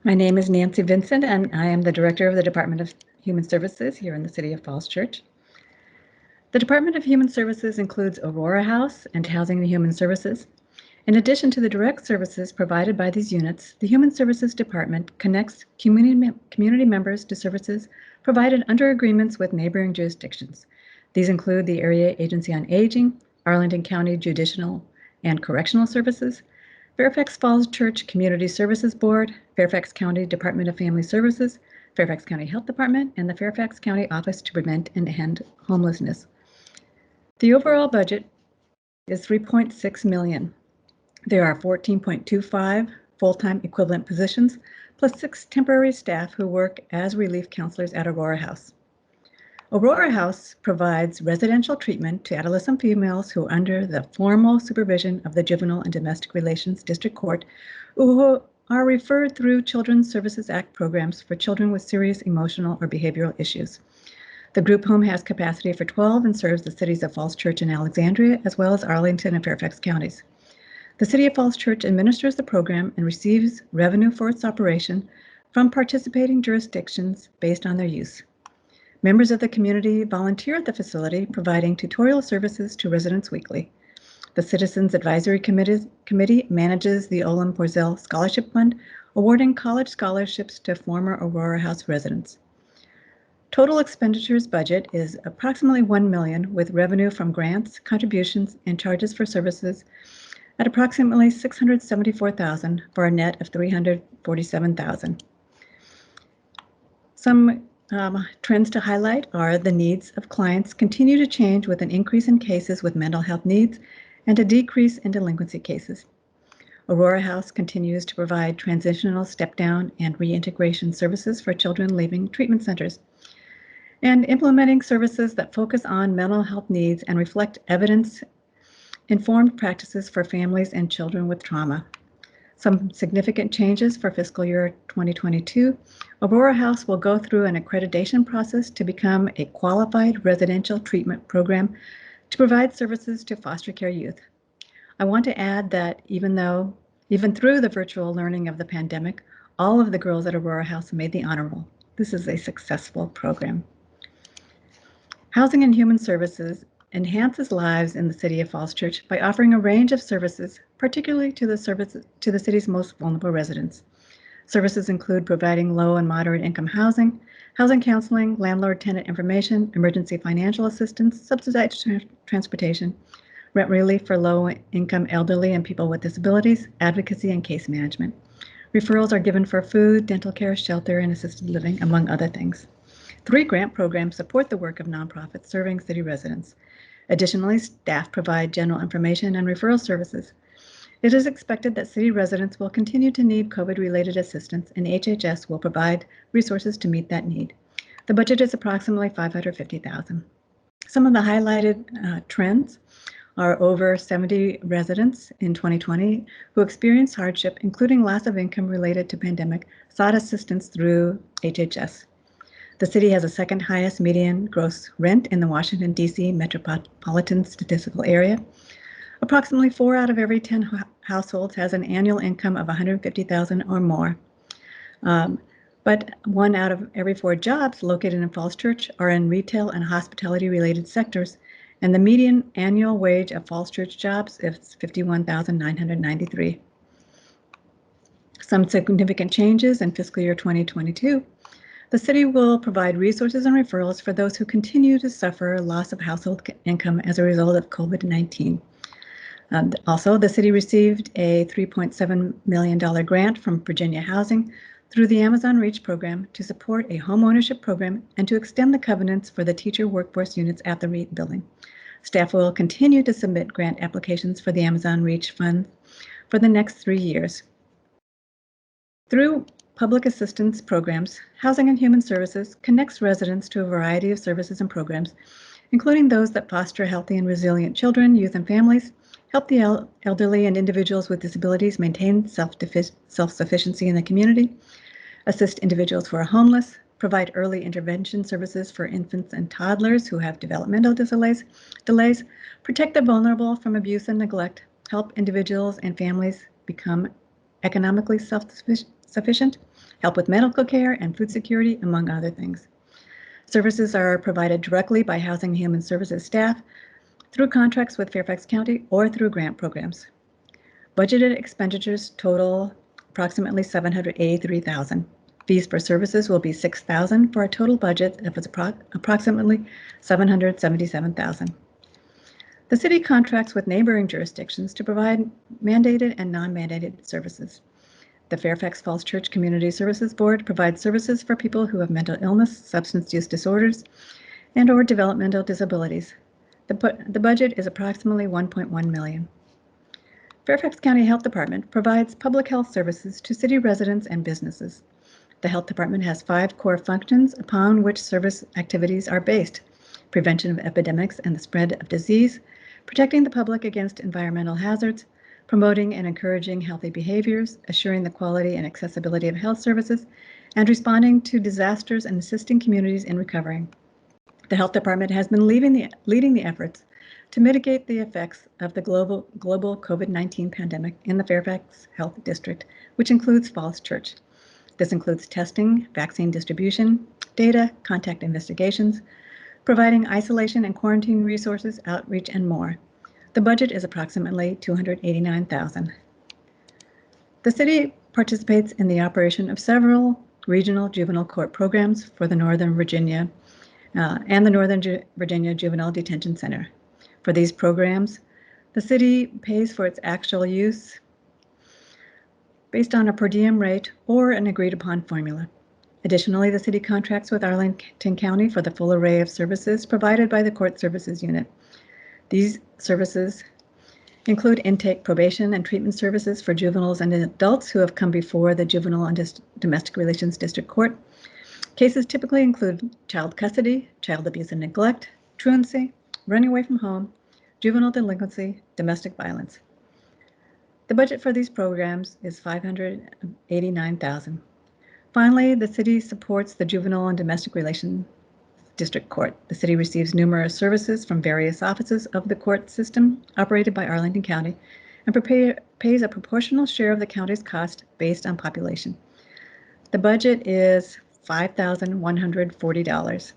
My name is Nancy Vincent, and I am the Director of the Department of Human Services here in the City of Falls Church. The Department of Human Services includes Aurora House and Housing and Human Services. In addition to the direct services provided by these units, the Human Services Department connects community members to services provided under agreements with neighboring jurisdictions. These include the Area Agency on Aging, Arlington County Judicial and Correctional Services, Fairfax Falls Church Community Services Board, Fairfax County Department of Family Services, Fairfax County Health Department, and the Fairfax County Office to Prevent and End Homelessness. The overall budget is $3.6 million. There are 14.25 full-time equivalent positions, plus 6 temporary staff who work as relief counselors at Aurora House. Aurora House provides residential treatment to adolescent females who are under the formal supervision of the Juvenile and Domestic Relations District Court, who are referred through Children's Services Act programs for children with serious emotional or behavioral issues. The group home has capacity for 12 and serves the cities of Falls Church and Alexandria, as well as Arlington and Fairfax counties. The City of Falls Church administers the program and receives revenue for its operation from participating jurisdictions based on their use. Members of the community volunteer at the facility, providing tutorial services to residents weekly. The Citizens Advisory Committee manages the Olin Borzell Scholarship Fund, awarding college scholarships to former Aurora House residents. Total expenditures budget is approximately $1 million, with revenue from grants, contributions, and charges for services at approximately $674,000 for a net of $347,000. Some trends to highlight are the needs of clients continue to change with an increase in cases with mental health needs and a decrease in delinquency cases. Aurora House continues to provide transitional step-down and reintegration services for children leaving treatment centers, and implementing services that focus on mental health needs and reflect evidence-informed practices for families and children with trauma. Some significant changes for fiscal year 2022. Aurora House will go through an accreditation process to become a qualified residential treatment program to provide services to foster care youth. I want to add that even through the virtual learning of the pandemic, all of the girls at Aurora House made the honor roll. This is a successful program. Housing and Human Services enhances lives in the City of Falls Church by offering a range of services, particularly to the city's most vulnerable residents. Services include providing low and moderate income housing, housing counseling, landlord-tenant information, emergency financial assistance, subsidized transportation, rent relief for low-income elderly and people with disabilities, advocacy, and case management. Referrals are given for food, dental care, shelter, and assisted living, among other things. 3 grant programs support the work of nonprofits serving city residents. Additionally, staff provide general information and referral services. It is expected that city residents will continue to need COVID-related assistance, and HHS will provide resources to meet that need. The budget is approximately $550,000. Some of the highlighted trends are over 70 residents in 2020 who experienced hardship, including loss of income related to pandemic, sought assistance through HHS. The city has the second highest median gross rent in the Washington, D.C. metropolitan statistical area. Approximately 4 out of every 10 households has an annual income of $150,000 or more. But 1 out of every 4 jobs located in Falls Church are in retail and hospitality-related sectors, and the median annual wage of Falls Church jobs is $51,993. Some significant changes in fiscal year 2022. The city will provide resources and referrals for those who continue to suffer loss of household income as a result of COVID-19. Also, the city received a $3.7 million grant from Virginia Housing through the Amazon Reach program to support a home ownership program and to extend the covenants for the teacher workforce units at the REIT building. Staff will continue to submit grant applications for the Amazon Reach Fund for the next 3 years. Through public assistance programs, Housing and Human Services connects residents to a variety of services and programs, including those that foster healthy and resilient children, youth, and families, help the elderly and individuals with disabilities maintain self-sufficiency in the community, assist individuals who are homeless, provide early intervention services for infants and toddlers who have developmental delays, protect the vulnerable from abuse and neglect, help individuals and families become economically self-sufficient, help with medical care and food security, among other things. Services are provided directly by Housing and Human Services staff through contracts with Fairfax County or through grant programs. Budgeted expenditures total approximately $783,000. Fees for services will be $6,000 for a total budget of approximately $777,000. The city contracts with neighboring jurisdictions to provide mandated and non-mandated services. The Fairfax Falls Church Community Services Board provides services for people who have mental illness, substance use disorders, and/or developmental disabilities. The budget is approximately $1.1 million. Fairfax County Health Department provides public health services to city residents and businesses. The Health Department has 5 core functions upon which service activities are based: prevention of epidemics and the spread of disease, protecting the public against environmental hazards, promoting and encouraging healthy behaviors, assuring the quality and accessibility of health services, and responding to disasters and assisting communities in recovering. The Health Department has been leading the efforts to mitigate the effects of the global COVID-19 pandemic in the Fairfax Health District, which includes Falls Church. This includes testing, vaccine distribution, data, contact investigations, providing isolation and quarantine resources, outreach, and more. The budget is approximately $289,000. The city participates in the operation of several regional juvenile court programs for the Northern Virginia and the Northern Virginia Juvenile Detention Center. For these programs, the city pays for its actual use based on a per diem rate or an agreed-upon formula. Additionally, the city contracts with Arlington County for the full array of services provided by the Court Services Unit. These services include intake, probation, and treatment services for juveniles and adults who have come before the Juvenile and Domestic Relations District Court. Cases typically include child custody, child abuse and neglect, truancy, running away from home, juvenile delinquency, domestic violence. The budget for these programs is $589,000. Finally, the city supports the Juvenile and Domestic Relations District Court. The city receives numerous services from various offices of the court system operated by Arlington County and pays a proportional share of the county's cost based on population. The budget is $5,140.